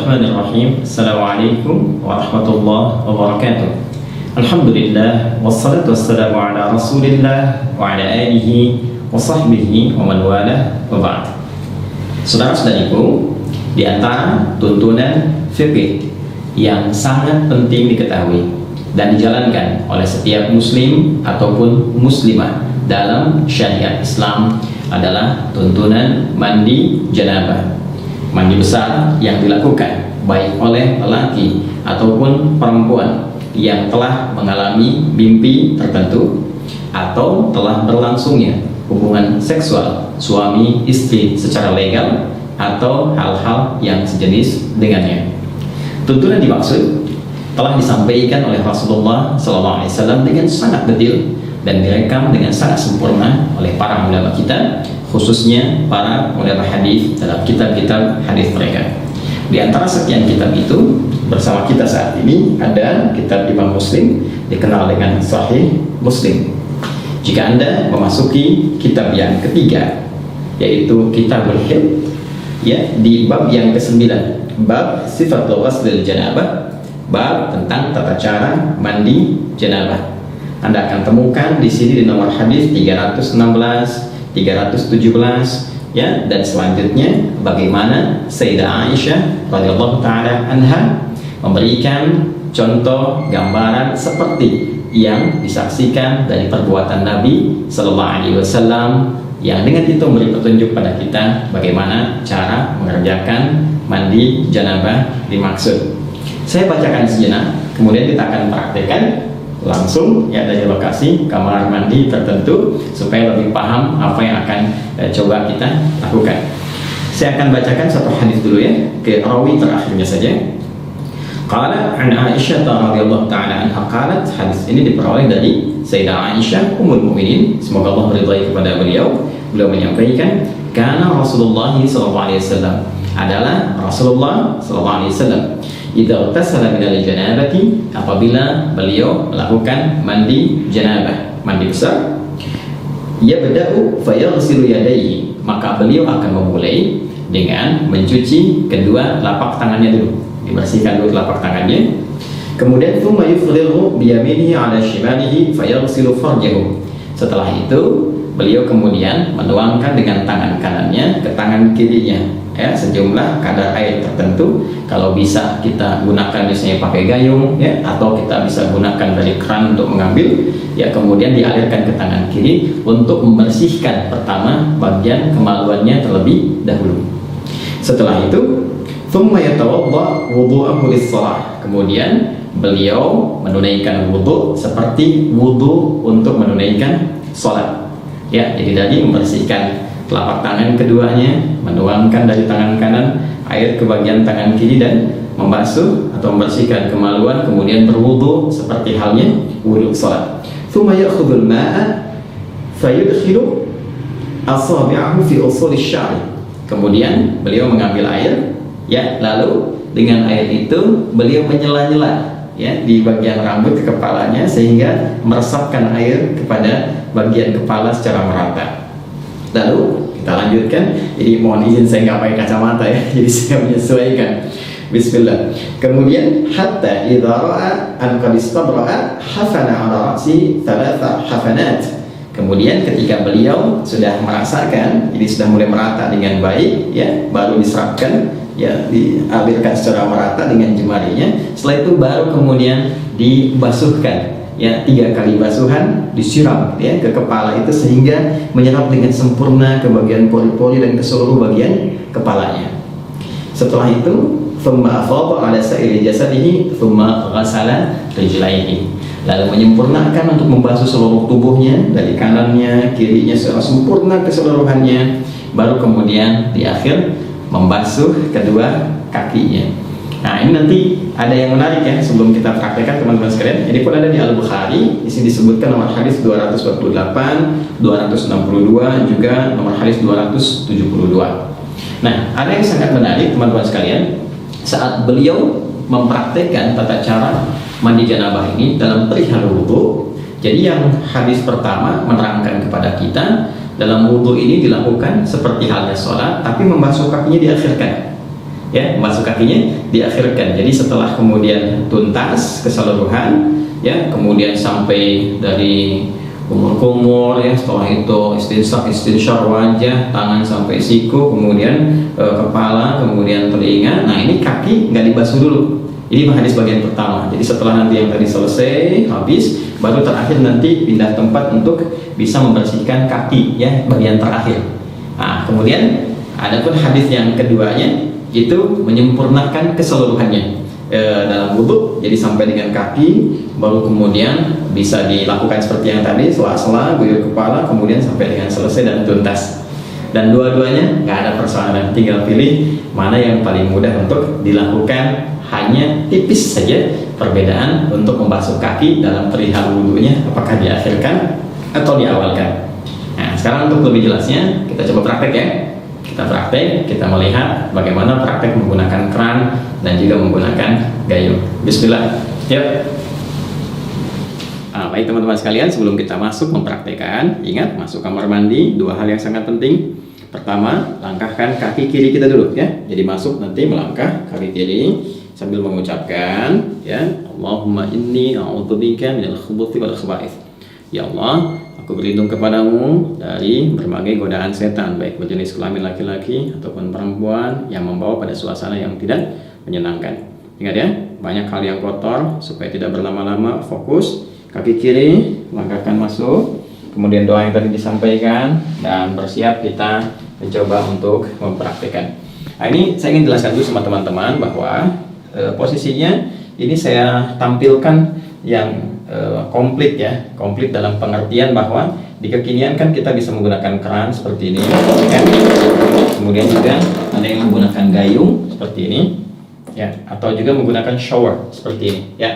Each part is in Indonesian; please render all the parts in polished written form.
Bismillahirrahmanirrahim. Assalamualaikum warahmatullahi wabarakatuh. Alhamdulillah, wassalatu wassalamu ala rasulillah wa ala alihi wa sahbihi wa man walah wa ba'd. Saudara-saudariku, di antara tuntunan fikih yang sangat penting diketahui dan dijalankan oleh setiap muslim ataupun muslimah dalam syariat Islam adalah tuntunan mandi janabah. Mandi besar yang dilakukan baik oleh lelaki ataupun perempuan yang telah mengalami mimpi tertentu atau telah berlangsungnya hubungan seksual suami istri secara legal atau hal-hal yang sejenis dengannya. Tuntunan dimaksud telah disampaikan oleh Rasulullah SAW dengan sangat detail dan direkam dengan sangat sempurna oleh para ulama kita, khususnya para ulama hadis dalam kitab-kitab hadis mereka. Di antara sekian kitab itu, bersama kita saat ini ada kitab Imam Muslim dikenal dengan Sahih Muslim. Jika Anda memasuki kitab yang ketiga, yaitu Kitabul Haid, ya, di bab yang ke-9, bab Sifatul Ghuslil Janabah, bab tentang tata cara mandi janabah. Anda akan temukan di sini di nomor hadis 316, 317, ya, dan selanjutnya bagaimana Sayyidah Aisyah radhiyallahu taala anha memberikan contoh gambaran seperti yang disaksikan dari perbuatan Nabi sallallahu alaihi wasallam, yang dengan itu memberi petunjuk pada kita bagaimana cara mengerjakan mandi janabah dimaksud. Saya bacakan sejenak, kemudian kita akan praktekkan langsung, ya, dari lokasi kamar mandi tertentu supaya lebih paham apa yang akan coba kita lakukan. Saya akan bacakan satu hadis dulu, ya, ke rawi terakhirnya saja. Qala an Aisyah radhiyallahu taala anha qalat, hadis ini diperoleh dari Sayyidah Aisyah ummul mukminin, semoga Allah meridai kepada beliau. Beliau menyampaikan, kana Rasulullah sallallahu alaihi wasallam, adalah Rasulullah sallallahu alaihi wasallam, idza tasala minal janabati, apabila beliau melakukan mandi janabah, mandi besar, ya bada'u fayaghsilu yadayhi, maka beliau akan memulai dengan mencuci kedua telapak tangannya dulu, dibersihkan dulu telapak tangannya. Kemudian thumma yufrigu bi yaminihi 'ala shimalihi fayaghsilu farjahu. Setelah itu beliau kemudian menuangkan dengan tangan kanannya ke tangan kirinya, ya, sejumlah kadar air tertentu. Kalau bisa kita gunakan misalnya pakai gayung, ya, atau kita bisa gunakan dari keran untuk mengambil, ya, kemudian dialirkan ke tangan kiri untuk membersihkan pertama bagian kemaluannya terlebih dahulu. Setelah itu thumma yatawadda wudu'ahu lis-shalah, kemudian beliau menunaikan wudu seperti wudu untuk menunaikan salat, ya. Jadi tadi membersihkan telapak tangan keduanya, menuangkan dari tangan kanan air ke bagian tangan kiri dan membasuh atau membersihkan kemaluan, kemudian berwudu seperti halnya wudu salat. Tsumma ya'khudhul ma'a fayudkhilu asabi'ahu fi usul asy-sya'ri. Kemudian beliau mengambil air, ya, lalu dengan air itu beliau menyela-nyela, ya, di bagian rambut ke kepalanya sehingga meresapkan air kepada bagian kepala secara merata. Lalu kita lanjutkan. Jadi mohon izin saya nggak pakai kacamata, ya, jadi saya menyesuaikan. Bismillah. Kemudian hatta idza ra'a an qad istabra'a hafana 'ala ra'si thalatha hafanat. Kemudian ketika beliau sudah merasakan ini sudah mulai merata dengan baik, ya, baru diserapkan, ya, dialirkan secara merata dengan jemarinya. Setelah itu baru kemudian dibasuhkan, ya, 3 kali basuhan disiram, ya, ke kepala itu sehingga menyerap dengan sempurna ke bagian pori-pori dan ke seluruh bagian kepalanya. Setelah itu thumma afadha 'ala sa'iri jasadihi thumma ghasala rijlaihi, lalu menyempurnakan untuk membasuh seluruh tubuhnya dari kanannya kirinya secara sempurna keseluruhannya, baru kemudian di akhir membasuh kedua kakinya. Nah, ini nanti ada yang menarik, ya, sebelum kita praktekkan teman-teman sekalian. Ini pun ada di Al-Bukhari. Di sini disebutkan nomor hadis 248, 262, juga nomor hadis 272. Nah, ada yang sangat menarik teman-teman sekalian. Saat beliau mempraktekkan tata cara mandi janabah ini dalam perihal wudu. Jadi yang hadis pertama menerangkan kepada kita, dalam wudu ini dilakukan seperti halnya sholat, tapi membasuh kakinya diakhirkan. ya, membasuh kakinya diakhirkan. Jadi setelah kemudian tuntas keseluruhan, ya, kemudian sampai dari kumur-kumur, ya, setelah itu istinsyaq wajah, tangan sampai siku, kemudian kepala, kemudian telinga. Nah, ini kaki nggak dibasuh dulu. Ini hadis bagian pertama. Jadi setelah nanti yang tadi selesai habis, baru terakhir nanti pindah tempat untuk bisa membersihkan kaki, ya, bagian terakhir. Nah, kemudian adapun hadis yang keduanya itu menyempurnakan keseluruhannya dalam wudhu, jadi sampai dengan kaki, baru kemudian bisa dilakukan seperti yang tadi, sela-sela, guyur kepala, kemudian sampai dengan selesai dan tuntas. Dan dua-duanya nggak ada persoalan, tinggal pilih mana yang paling mudah untuk dilakukan. Hanya tipis saja perbedaan untuk membasuh kaki dalam perihal wudhunya, apakah diakhirkan atau diawalkan. Nah, sekarang untuk lebih jelasnya kita coba praktek, ya. Kita praktek, kita melihat bagaimana praktek menggunakan keran dan juga menggunakan gayung. Bismillah. Yuk. Baik teman-teman sekalian, sebelum kita masuk mempraktekkan, ingat masuk kamar mandi, dua hal yang sangat penting. Pertama, langkahkan kaki kiri kita dulu, ya. Jadi masuk nanti melangkah kaki kiri sambil mengucapkan, ya, Allahumma inni a'udzubika minal khubuthi wal khaba'ith. Ya Allah, aku berlindung kepadamu dari berbagai godaan setan, baik berjenis kelamin laki-laki ataupun perempuan yang membawa pada suasana yang tidak menyenangkan. Ingat, ya, banyak hal yang kotor, supaya tidak berlama-lama, fokus kaki kiri, langkahkan masuk, kemudian doa yang tadi disampaikan, dan bersiap kita mencoba untuk mempraktikkan. Nah, ini saya ingin jelaskan dulu sama teman-teman bahwa posisinya ini saya tampilkan yang komplit, ya, komplit dalam pengertian bahwa di kekinian kan kita bisa menggunakan keran seperti ini, ya. Kemudian juga ada yang menggunakan gayung seperti ini, ya, atau juga menggunakan shower seperti ini, ya.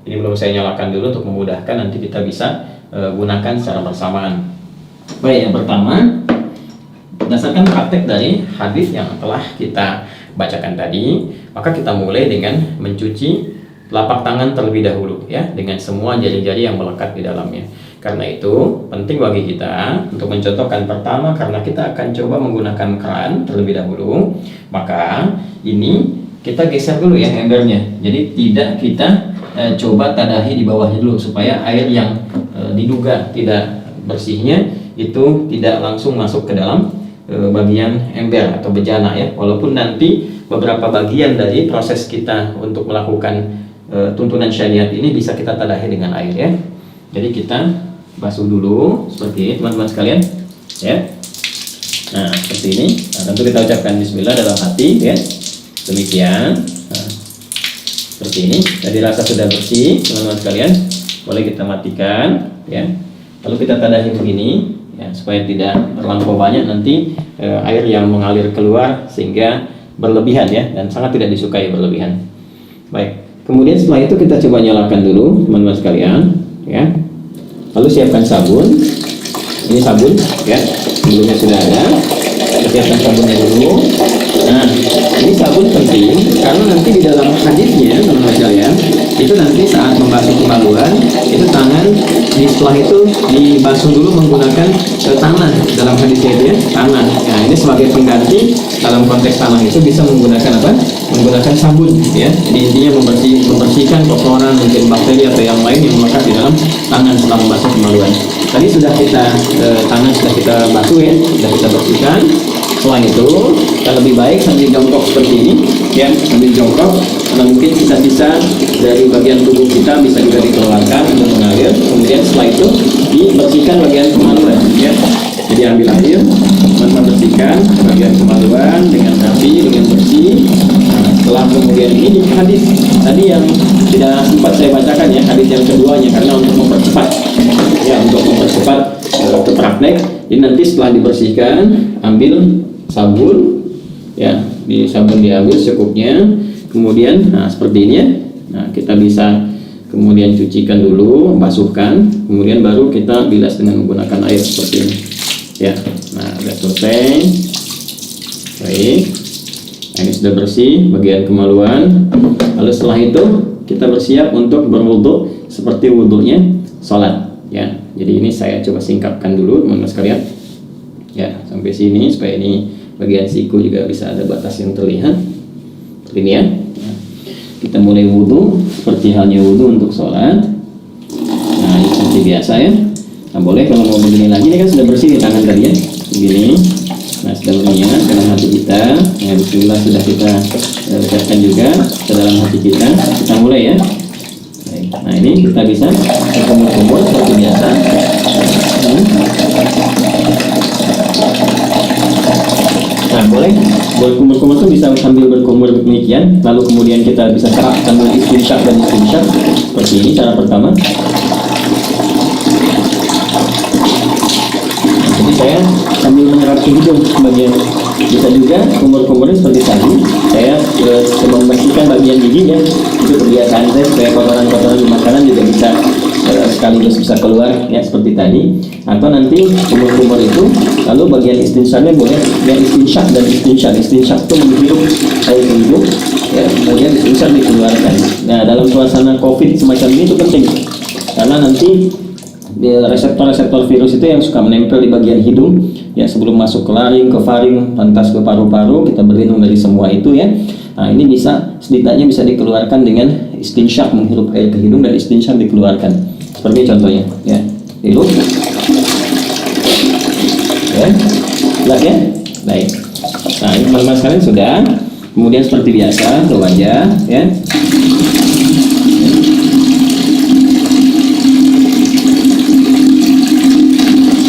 Ini belum saya nyalakan dulu untuk memudahkan, nanti kita bisa gunakan secara bersamaan. Baik, yang pertama berdasarkan praktek dari hadis yang telah kita bacakan tadi, maka kita mulai dengan mencuci telapak tangan terlebih dahulu, ya, dengan semua jari-jari yang melekat di dalamnya. Karena itu penting bagi kita untuk mencontohkan. Pertama, karena kita akan coba menggunakan keran terlebih dahulu, maka ini kita geser dulu, ya, embernya. Jadi tidak kita coba tadahi di bawahnya dulu, supaya air yang diduga tidak bersihnya itu tidak langsung masuk ke dalam bagian ember atau bejana, ya. Walaupun nanti beberapa bagian dari proses kita untuk melakukan tuntunan syariat ini bisa kita tadahi dengan air, ya. Jadi kita basuh dulu seperti ini teman-teman sekalian, ya. Nah, seperti ini. Nah, tentu kita ucapkan bismillah dalam hati, ya. Demikian. Nah, seperti ini. Jadi rasa sudah bersih teman-teman sekalian, boleh kita matikan, ya. Lalu kita tadahi begini, ya, supaya tidak terlampau banyak nanti air yang mengalir keluar sehingga berlebihan, ya, dan sangat tidak disukai berlebihan. Baik, kemudian setelah itu kita coba nyalakan dulu teman-teman sekalian, ya. Lalu siapkan sabun. Ini sabun, ya, sebelumnya sudah ada. Kita siapkan sabunnya dulu. Nah, ini sabun penting karena nanti di dalam hadisnya teman-teman sekalian, itu nanti saat membasuh kemaluan, itu tangan setelah itu dibasuh dulu menggunakan tanah. Dalam hadisnya itu, ya, tanah. Nah, ini sebagai pengganti dalam konteks tanah itu bisa menggunakan apa? Menggunakan sabun, ya. Jadi intinya membersihkan kotoran, mungkin bakteri atau yang lain yang melekat di dalam tangan setelah membasuh kemaluan. Tadi sudah kita tangan sudah kita basuh, ya, sudah kita bersihkan. Setelah itu kita lebih baik sambil jongkok seperti ini, ya, sambil jongkok, karena mungkin sisa-sisa dari bagian tubuh kita bisa juga dikeluarkan untuk mengalir. Kemudian setelah itu dibersihkan bagian kemaluan, ya. Jadi ambil air, teman-teman bersihkan bagian kemaluan dengan rapi, dengan bersih. Nah, setelah kemudian ini hadis tadi yang tidak sempat saya bacakan, ya, hadis yang keduanya, karena untuk mempercepat, ya, untuk mempercepat ke praktek. Jadi nanti setelah dibersihkan, ambil sabun, ya, di sabun diambil secukupnya, kemudian nah seperti ini, ya. Nah, kita bisa kemudian cucikan dulu, basuhkan, kemudian baru kita bilas dengan menggunakan air seperti ini, ya. Nah, sudah selesai. Baik, nah, ini sudah bersih bagian kemaluan. Lalu setelah itu kita bersiap untuk berwudu seperti wudunya sholat, ya. Jadi ini saya coba singkapkan dulu teman-teman sekalian, ya, sampai sini supaya ini bagian siku juga bisa ada batas yang terlihat. seperti ini ya. Kita mulai wudhu seperti halnya wudhu untuk sholat. Nah, ini seperti biasa ya. Nah, boleh kalau mau begini lagi, ini kan sudah bersih di tangan tadi ya, begini. Nah, sudah berniat dalam hati kita. Nah, bismillah sudah kita ucapkan juga ke dalam hati kita. Kita mulai ya. Nah, ini kita bisa berkumur-kumur seperti biasa. Nah, boleh berkumur-kumur itu bisa sambil berkumur demikian, lalu kemudian kita bisa serap sambil istinsyak dan istinsyak seperti ini cara pertama. Jadi saya sambil menyerap ke hidung bagian, bisa juga kumur-kumurnya seperti tadi. Saya coba membersihkan bagian gigi ya, itu kebiasaan saya supaya kotoran-kotoran di makanan juga bisa sekaligus bisa keluar ya seperti tadi. Atau nanti kumur-kumur itu lalu bagian istinsyaknya boleh yang istinsyak dan istinsyak itu menghirup air ke hidung ya, kemudian istinsyak dikeluarkan. Nah, dalam suasana COVID semacam ini itu penting karena nanti reseptor-reseptor virus itu yang suka menempel di bagian hidung ya, sebelum masuk ke laring, ke faring, lantas ke paru-paru, kita berlindung dari semua itu ya. Nah, ini bisa setidaknya bisa dikeluarkan dengan istinsyak, menghirup air ke hidung dan istinsyak dikeluarkan. Seperti contohnya ya, hirup ya, jelas ya, baik. Nah, ini teman-teman sekalian sudah. Kemudian seperti biasa ke wajah ya.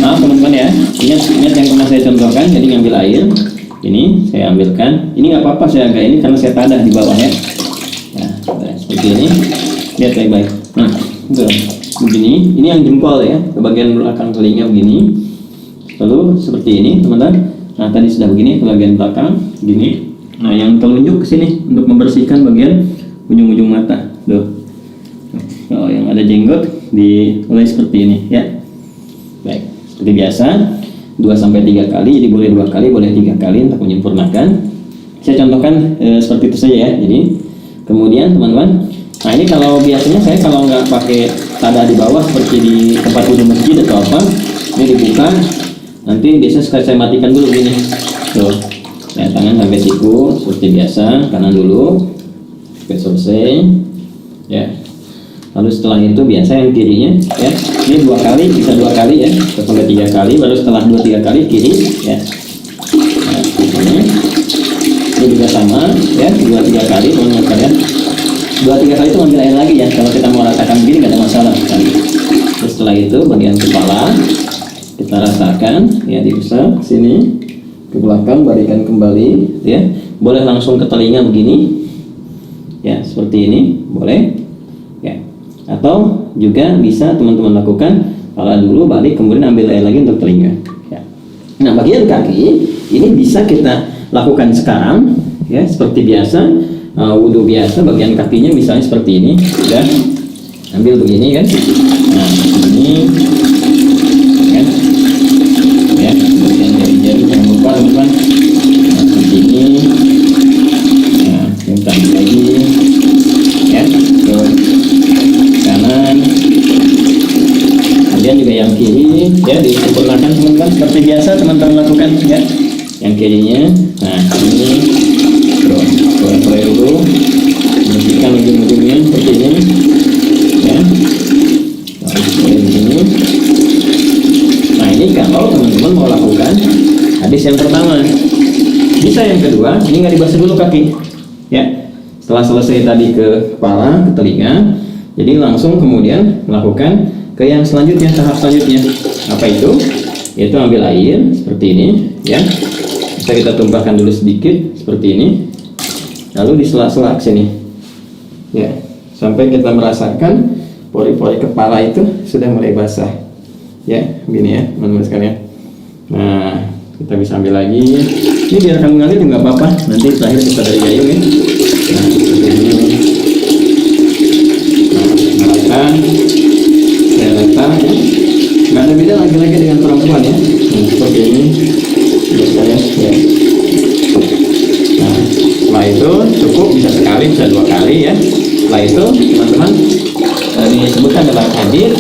Nah, teman-teman ya, ingat yang pernah saya contohkan. Jadi ngambil air, ini saya ambilkan. Ini nggak apa-apa saya agak ini karena saya tadah di bawah ya. Nah, seperti ini. Lihat baik-baik. Nah, begini. Ini yang jempol ya, ke bagian belakang telinga begini. Lalu seperti ini, teman-teman. Nah, tadi sudah begini ke bagian belakang, begini. Nah, yang telunjuk ke sini untuk membersihkan bagian ujung-ujung mata. Tuh. Kalau yang ada jenggot dimulai seperti ini ya. Baik. Seperti biasa 2-3 kali, jadi boleh 2 kali, boleh 3 kali untuk menyempurnakan. Saya contohkan seperti itu saja ya. Jadi kemudian teman-teman, nah ini kalau biasanya saya kalau nggak pakai tadah di bawah seperti di tempat wudhu masjid atau apa, ini dibuka, nanti biasanya saya matikan dulu gini. Tuh, ya, tangan sampai siku seperti biasa, kanan dulu sampai selesai ya. Lalu setelah itu biasa yang kirinya ya, ini 2 kali, bisa 2 kali ya, sampai 3 kali, baru setelah 2-3 kali kiri ya. Nah, ini juga sama ya, 2-3 kali teman-teman sekalian. 2-3 kali itu ambil air lagi ya, kalau kita mau rasakan begini nggak ada masalah kan. Terus setelah itu bagian kepala kita rasakan ya, diusap sini ke belakang, balikan kembali ya. Boleh langsung ke telinga begini ya, seperti ini boleh. Atau juga bisa teman-teman lakukan pala dulu, balik, kemudian ambil air lagi untuk telinga ya. Nah, bagian kaki ini bisa kita lakukan sekarang ya, seperti biasa wudhu biasa. Bagian kakinya misalnya seperti ini ya, ambil begini kan. Nah, ini kan ya, bagian jari-jari jangan lupa teman-teman. Nah, seperti ini. Nah, yang tadi lagi ya, terus kanan, kemudian juga yang kiri ya, disempurnakan teman-teman seperti biasa teman-teman lakukan ya, yang kirinya. Nah, ini terus boleh dulu bersihkan ujung-ujungnya seperti ini ya. Nah, boleh begini. Nah, ini kalau teman-teman mau lakukan hadis yang pertama. Bisa yang kedua, ini nggak dibasuh dulu kaki ya. Setelah selesai tadi ke kepala, ke telinga, jadi langsung kemudian melakukan ke yang selanjutnya, tahap selanjutnya. Apa itu? Yaitu ambil air seperti ini ya. Bisa kita tumpahkan dulu sedikit seperti ini. Lalu di sela-sela sini ya, sampai kita merasakan pori-pori kepala itu sudah mulai basah ya, begini ya teman-teman sekalian. Nah, kita bisa ambil lagi. Ini biar kamu ngalir juga nggak apa-apa, nanti terakhir kita dari gayung ya. Nah, seperti ini. Saya letak ya. Nggak ada beda laki-laki dengan perempuan ya. Nah, seperti ini biasanya ya. Nah, setelah itu cukup, bisa sekali, bisa 2 kali ya. Setelah itu teman-teman disebutkan dalam hadis,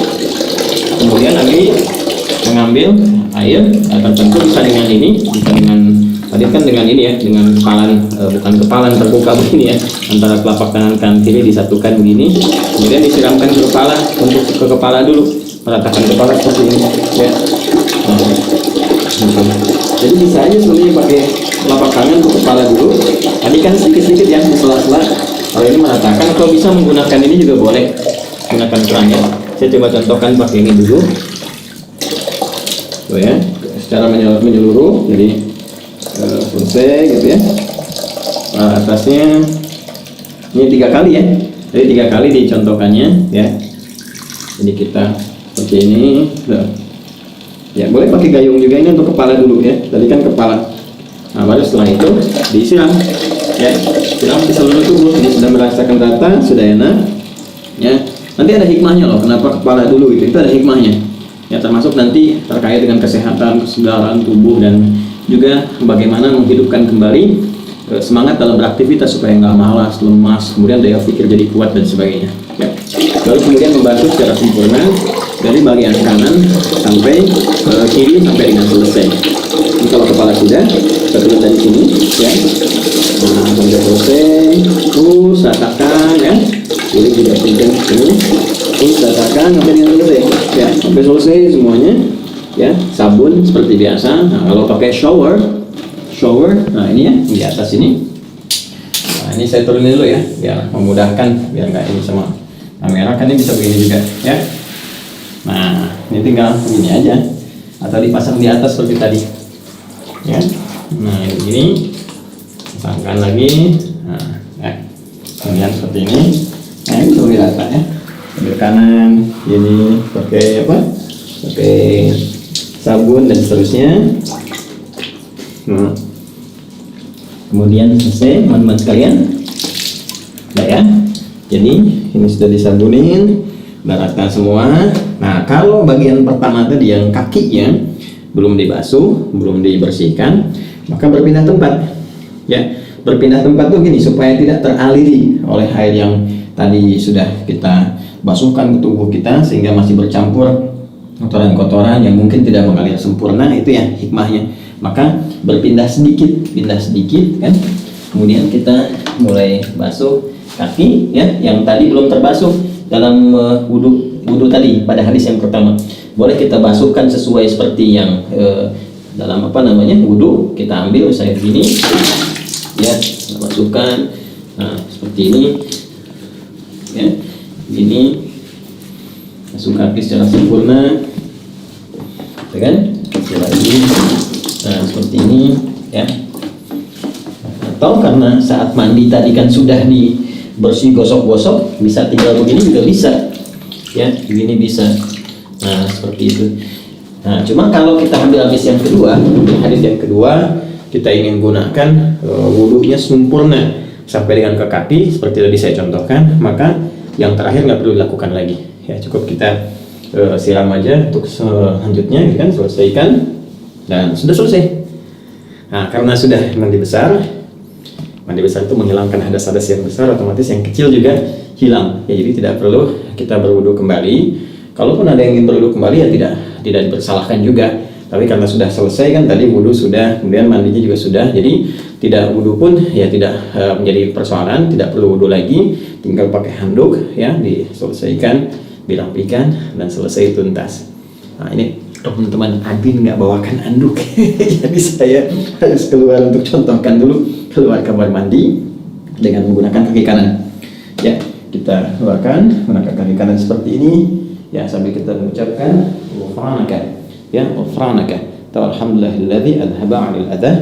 kemudian Nabi mengambil air tertentu, bisa dengan ini, bisa dengan Tadi kan dengan ini ya, dengan kepalan, bukan kepalan terbuka begini ya, antara telapak tangan kanan kiri disatukan begini, kemudian disiramkan ke kepala, untuk ke kepala dulu, meratakan kepala seperti ini ya. Jadi bisa aja sebenarnya pakai telapak tangan ke kepala dulu. Tadi kan sedikit-sedikit ya di sela-sela. Kalau ini meratakan, atau bisa menggunakan ini juga boleh, gunakan kerangnya. Saya coba contohkan pakai ini dulu. Tuh ya, secara menyeluruh, jadi selesai gitu ya. Atasnya ini 3 kali ya, jadi 3 kali dicontohkannya ya. Jadi kita seperti ini ya, boleh pakai gayung juga. Ini untuk kepala dulu ya, tadi kan kepala. Nah, baru setelah itu disiram ya, siram di seluruh tubuh. Ini sudah merasakan rata, sudah enak ya. Nanti ada hikmahnya loh, kenapa kepala dulu itu ada hikmahnya ya, termasuk nanti terkait dengan kesehatan, kesegaran tubuh, dan juga bagaimana menghidupkan kembali semangat dalam beraktivitas supaya nggak malas, lemas, kemudian daya pikir jadi kuat dan sebagainya ya. Lalu kemudian membasuh secara sempurna dari bagian kanan sampai kiri sampai dengan selesai. Ini kalau kepala sudah, kita tulis dari sini ya. Nah, sampai selesai, terus ratakan ya. Jadi tidak penting ini, terus ratakan sampai dengan selesai ya, sampai selesai semuanya ya. Sabun seperti biasa. Nah, kalau pakai shower, nah ini ya di atas ini. Nah, ini saya turunin dulu ya, biar memudahkan, biar nggak ini sama kamera kan, ini bisa begini juga ya. Nah, ini tinggal begini aja, atau dipasang di atas seperti tadi ya. Nah, ini begini, pasangkan lagi. Nah ya, kemudian seperti ini. Nah, ini lebih rata ya, sebelah kanan ini pakai apa, pakai sabun dan seterusnya. Nah, kemudian selesai teman-teman sekalian. Nah ya, jadi ini sudah disabunin, rata semua. Nah, kalau bagian pertama tadi yang kakinya belum dibasuh, belum dibersihkan, maka berpindah tempat ya. Berpindah tempat tuh gini, supaya tidak teraliri oleh air yang tadi sudah kita basuhkan ke tubuh kita, sehingga masih bercampur kotoran-kotoran yang mungkin tidak mengalir sempurna. Itu ya hikmahnya. Maka berpindah sedikit, pindah sedikit kan. Kemudian kita mulai basuh kaki ya, yang tadi belum terbasuh dalam wudhu tadi pada hadis yang pertama. Boleh kita basuhkan sesuai seperti yang dalam apa namanya wudhu. Kita ambil saya begini ya, kita basuhkan. Nah, seperti ini ya, ini basuh kaki secara sempurna ya kan, lagi. Nah, seperti ini ya. Atau karena saat mandi tadi kan sudah bersih, gosok-gosok, bisa tinggal begini juga bisa ya, begini bisa. Nah, seperti itu. Nah, cuma kalau kita ambil hadis yang kedua, kita ingin gunakan wudhunya sempurna sampai dengan ke kaki seperti tadi saya contohkan, maka yang terakhir nggak perlu dilakukan lagi ya, cukup kita siram aja untuk selanjutnya kan, selesaikan dan sudah selesai. Nah, karena sudah mandi besar itu menghilangkan hadas-hadas yang besar, otomatis yang kecil juga hilang ya. Jadi tidak perlu kita berwudu kembali. Kalaupun ada yang ingin berwudu kembali ya tidak dipersalahkan juga. Tapi karena sudah selesai kan tadi wudu sudah, kemudian mandinya juga sudah, jadi tidak wudu pun ya tidak menjadi persoalan, tidak perlu wudu lagi, tinggal pakai handuk ya, diselesaikan, dirapikan dan selesai tuntas. Nah, ini teman-teman admin nggak bawakan anduk jadi saya harus keluar untuk contohkan dulu, keluar kamar mandi dengan menggunakan kaki kanan ya. Kita keluarkan menggunakan kaki kanan seperti ini ya, sambil kita mengucapkan ghufranaka ya, ghufranaka alhamdulillahilladzi adhaba 'anil adha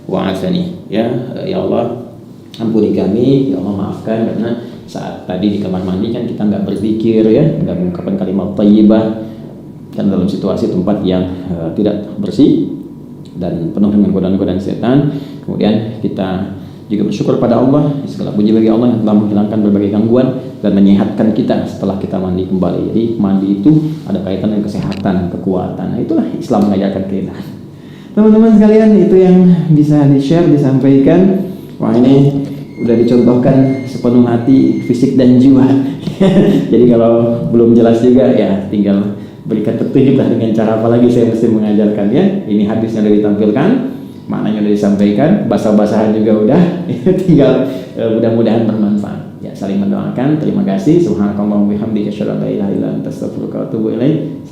wa 'afani ya. Ya Allah, ampuni kami, ya Allah maafkan, karena saat tadi di kamar mandi kan kita nggak berzikir ya, nggak mengucapkan kalimat thayyibah, dan dalam situasi tempat yang tidak bersih dan penuh dengan godaan-godaan setan. Kemudian kita juga bersyukur pada Allah, segala puji bagi Allah yang telah menghilangkan berbagai gangguan dan menyehatkan kita setelah kita mandi kembali. Jadi mandi itu ada kaitan dengan kesehatan, kekuatan. Nah, itulah Islam mengajarkan kita. Teman-teman sekalian, itu yang bisa di-share, disampaikan. Wah, ini udah dicontohkan sepenuh hati, fisik dan jiwa. Jadi kalau belum jelas juga ya tinggal berikan petunjuk lah dengan cara apa lagi saya mesti mengajarkannya. Ini hadis yang sudah ditampilkan maknanya udah disampaikan, basah-basahan juga udah, tinggal mudah-mudahan bermanfaat. Ya, saling mendoakan. Terima kasih. Subhanakallahumma wa bihamdika asyhadu an la ilaha illa anta astaghfiruka wa atubu ilaik.